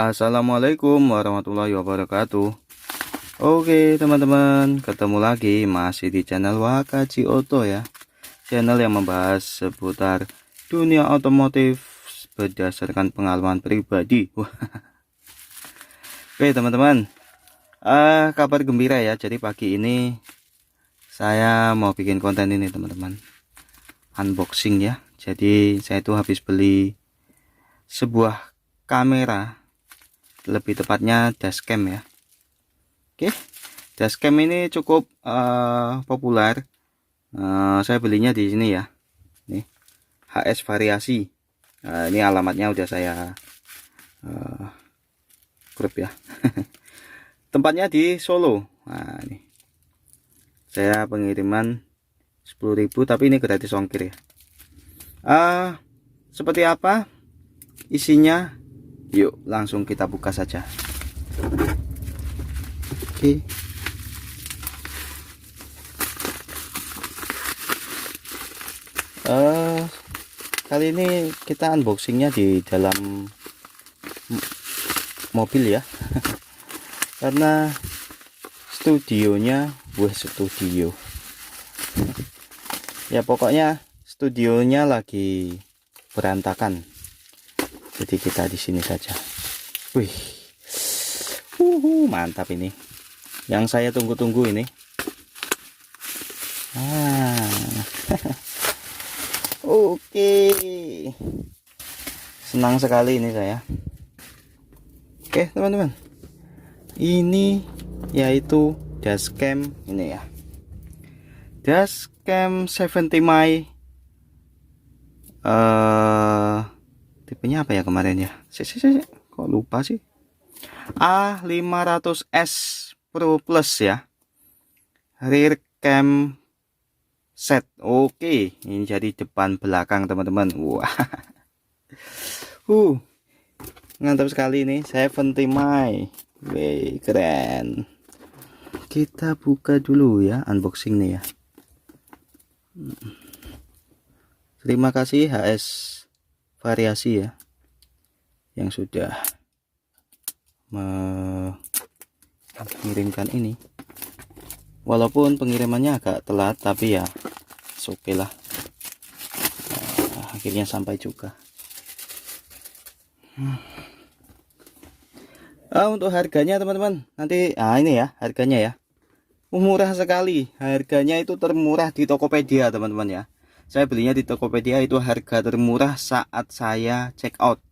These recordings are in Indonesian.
Assalamualaikum warahmatullahi wabarakatuh. Oke teman-teman, ketemu lagi masih di channel Wakaji Oto ya. Channel yang membahas seputar dunia otomotif berdasarkan pengalaman pribadi. Oke teman-teman, kabar gembira ya. Jadi pagi ini saya mau bikin konten ini teman-teman, unboxing ya. Jadi saya itu habis beli sebuah kamera, lebih tepatnya dashcam ya. Oke, dashcam ini cukup populer. Saya belinya di sini ya, nih HS Variasi. Ini alamatnya udah saya grup ya. Tempatnya di Solo. Nah, ini saya pengiriman 10.000, tapi ini gratis ongkir ya. Seperti apa isinya? Yuk langsung kita buka saja. Oke. Kali ini kita unboxingnya di dalam mobil ya. Karena studionya studio. Ya pokoknya studionya lagi berantakan. Jadi kita di sini saja. Wih. Mantap ini. Yang saya tunggu-tunggu ini. Oke. Senang sekali ini saya. Oke, teman-teman. Ini yaitu dashcam ini ya. Dashcam 70 my tipenya apa ya kemarin ya? Kok lupa sih? A500S Pro Plus ya. Rear cam set. Oke, ini jadi depan belakang teman-teman. Wah. Mantap sekali ini 70 my. Wih, keren. Kita buka dulu ya unboxing nih ya. Terima kasih HS Variasi ya, yang sudah mengirimkan ini. Walaupun pengirimannya agak telat, tapi ya oke lah. Akhirnya sampai juga. Untuk harganya teman-teman, nanti ini ya harganya ya. Murah sekali. Harganya itu termurah di Tokopedia teman-teman ya. Saya belinya di Tokopedia, itu harga termurah saat saya check out.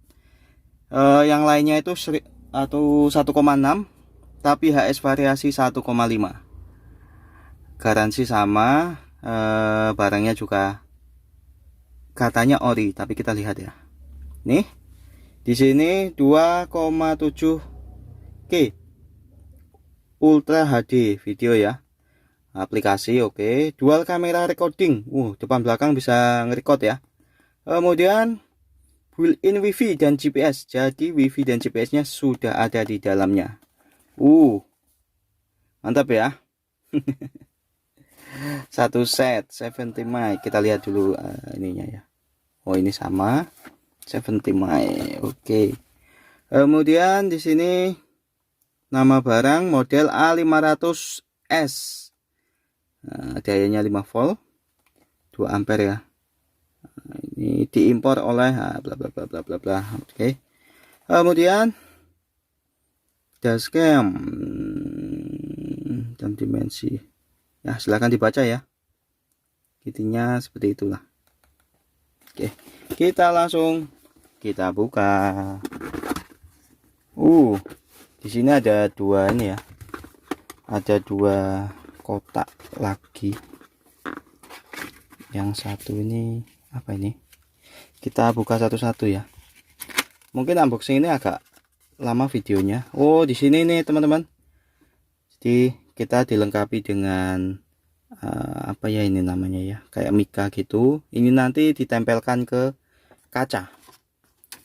Yang lainnya itu 1,6, tapi HS Variasi 1,5. Garansi sama, barangnya juga katanya ori, tapi kita lihat ya. Nih, di sini 2,7K Ultra HD video ya. Aplikasi oke. Dual kamera recording. Depan belakang bisa ngerecord ya. Kemudian built-in WiFi dan GPS. Jadi WiFi dan GPS-nya sudah ada di dalamnya. Mantap ya. Satu set 70 my. Kita lihat dulu ininya ya. Ini sama 70 my. Oke. Kemudian di sini nama barang model A500S. Dayanya 5 volt, 2 ampere ya. Ini diimpor oleh bla bla bla bla bla bla. Oke. Kemudian dashcam dan dimensi. Ya, silahkan dibaca ya. Intinya seperti itulah. Oke. Kita langsung kita buka. Di sini ada dua ini ya. Ada dua kotak lagi. Yang satu ini apa ini? Kita buka satu-satu ya. Mungkin unboxing ini agak lama videonya. Di sini nih teman-teman. Jadi kita dilengkapi dengan apa ya ini namanya ya? Kayak mika gitu. Ini nanti ditempelkan ke kaca.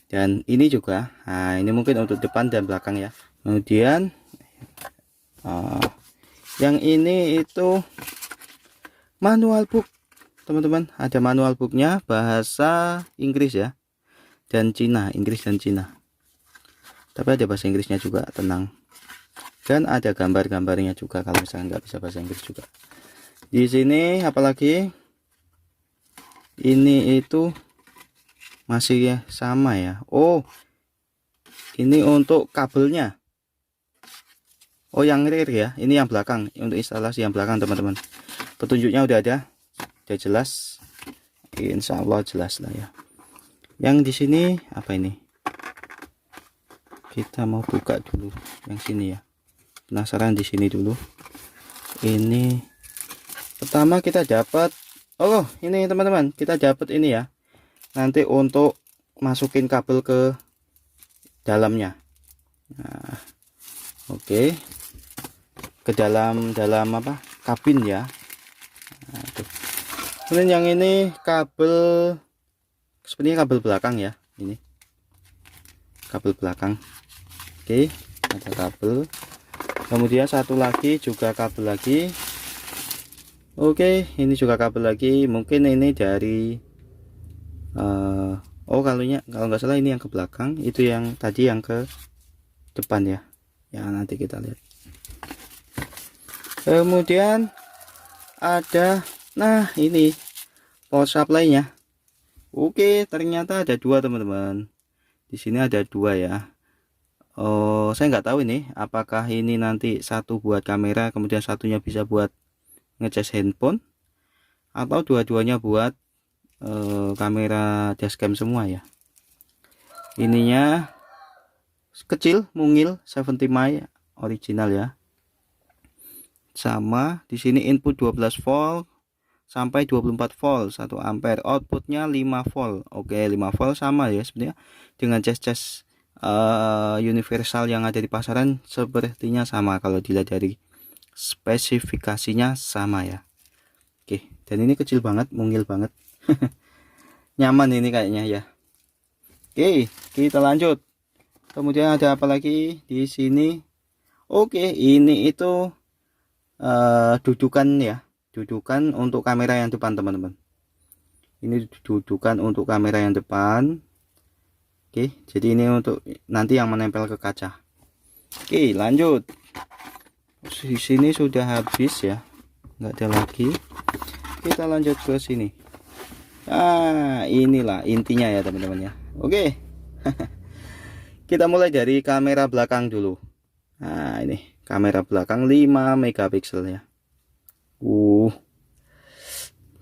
Dan ini juga. Ini mungkin untuk depan dan belakang ya. Kemudian yang ini itu manual book teman-teman. Ada manual booknya bahasa Inggris ya, dan Cina, Inggris dan Cina. tapi ada bahasa Inggrisnya juga, tenang. Dan ada gambar-gambarnya juga kalau misalnya nggak bisa bahasa Inggris juga. Di sini apalagi ini itu masih ya sama ya. Oh, ini untuk kabelnya. Oh, yang rear ya, ini yang belakang, untuk instalasi yang belakang teman-teman. Petunjuknya udah ada jelas. Insya Allah jelas lah ya. Yang di sini apa ini? Kita mau buka dulu yang sini ya. Penasaran di sini dulu. Ini pertama kita dapat, oh ini teman-teman, kita dapat ini ya. Nanti untuk masukin kabel ke dalamnya. Nah, oke. Ke dalam apa? Kabin ya. Nah, tuh. Kemudian yang ini kabel, sebenarnya kabel belakang ya. Ini kabel belakang. Oke, ada kabel. Kemudian satu lagi juga kabel lagi. Oke, ini juga kabel lagi. Mungkin ini dari oh kalau nggak salah ini yang ke belakang, itu yang tadi yang ke depan ya. Ya nanti kita lihat. Kemudian ada, nah ini power supply-nya. Oke, ternyata ada dua teman-teman. Di sini ada dua ya. Oh, saya nggak tahu ini apakah ini nanti satu buat kamera, kemudian satunya bisa buat ngecas handphone, atau dua-duanya buat kamera dashcam semua ya. Ininya kecil, mungil 70 mAh original ya. Sama di sini input 12 volt sampai 24 volt 1 ampere, outputnya 5 volt. Oke, 5 volt sama ya sebenarnya dengan cas-cas universal yang ada di pasaran, sepertinya sama kalau dilihat dari spesifikasinya sama ya. Oke, dan ini kecil banget, mungil banget. Nyaman ini kayaknya ya. Oke, kita lanjut. Kemudian ada apa lagi di sini? Oke, ini itu dudukan ya, dudukan untuk kamera yang depan teman-teman. Ini dudukan untuk kamera yang depan. Oke, jadi ini untuk nanti yang menempel ke kaca. Oke, lanjut. Di sini sudah habis ya, nggak ada lagi. Kita lanjut ke sini. Nah, inilah intinya ya teman-teman ya. Oke. Kita mulai dari kamera belakang dulu. Nah, ini kamera belakang 5 megapiksel ya.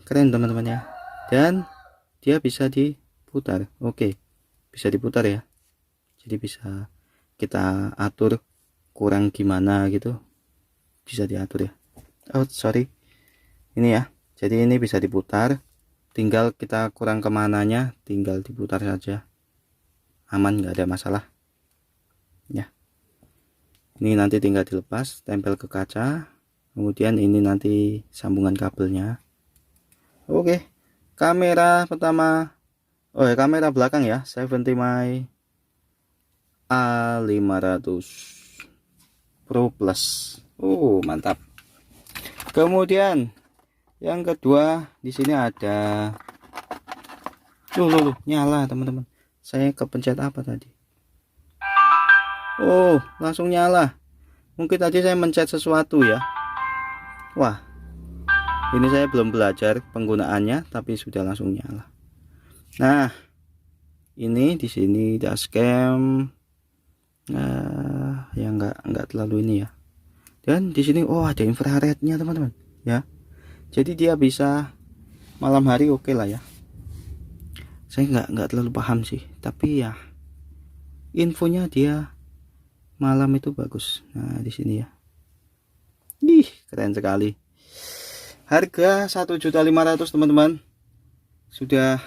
Keren teman-teman ya. Dan dia bisa diputar. Oke. Bisa diputar ya. Jadi bisa kita atur kurang gimana gitu. Bisa diatur ya. Oh, sorry. Ini ya. Jadi ini bisa diputar. Tinggal kita kurang kemananya, tinggal diputar saja. Aman, nggak ada masalah. Ya. Ini nanti tinggal dilepas, tempel ke kaca. Kemudian ini nanti sambungan kabelnya. Oke. Kamera pertama, oh ya, kamera belakang ya, 70 mAh A500 Pro Plus. Mantap. Kemudian yang kedua di sini ada, loh, nyala teman-teman. Saya kepencet apa tadi? Oh, langsung nyala. Mungkin tadi saya mencet sesuatu ya. Wah, ini saya belum belajar penggunaannya, tapi sudah langsung nyala. Nah, ini di sini dashcam. Nah, ya nggak terlalu ini ya. Dan di sini ada infrarednya teman-teman ya. Jadi dia bisa malam hari, oke lah ya. Saya nggak terlalu paham sih, tapi ya infonya dia malam itu bagus. Nah, di sini ya. Ih, keren sekali. Harga 1.500.000 teman-teman. Sudah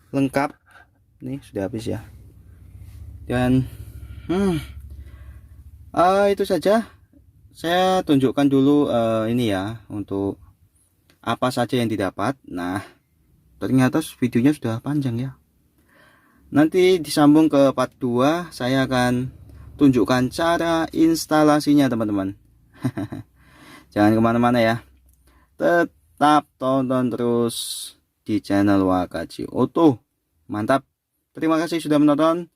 lengkap. Nih, sudah habis ya. Dan itu saja. Saya tunjukkan dulu ini ya, untuk apa saja yang didapat. Nah, ternyata videonya sudah panjang ya. Nanti disambung ke part 2, saya akan tunjukkan cara instalasinya teman-teman. Jangan kemana-mana ya, tetap tonton terus di channel Wakaji Auto. Mantap. Terima kasih sudah menonton.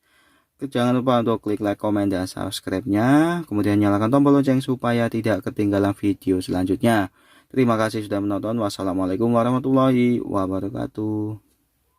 Jangan lupa untuk klik like, komen, dan subscribe-nya. Kemudian nyalakan tombol lonceng supaya tidak ketinggalan video selanjutnya. Terima kasih sudah menonton. Wassalamualaikum warahmatullahi wabarakatuh.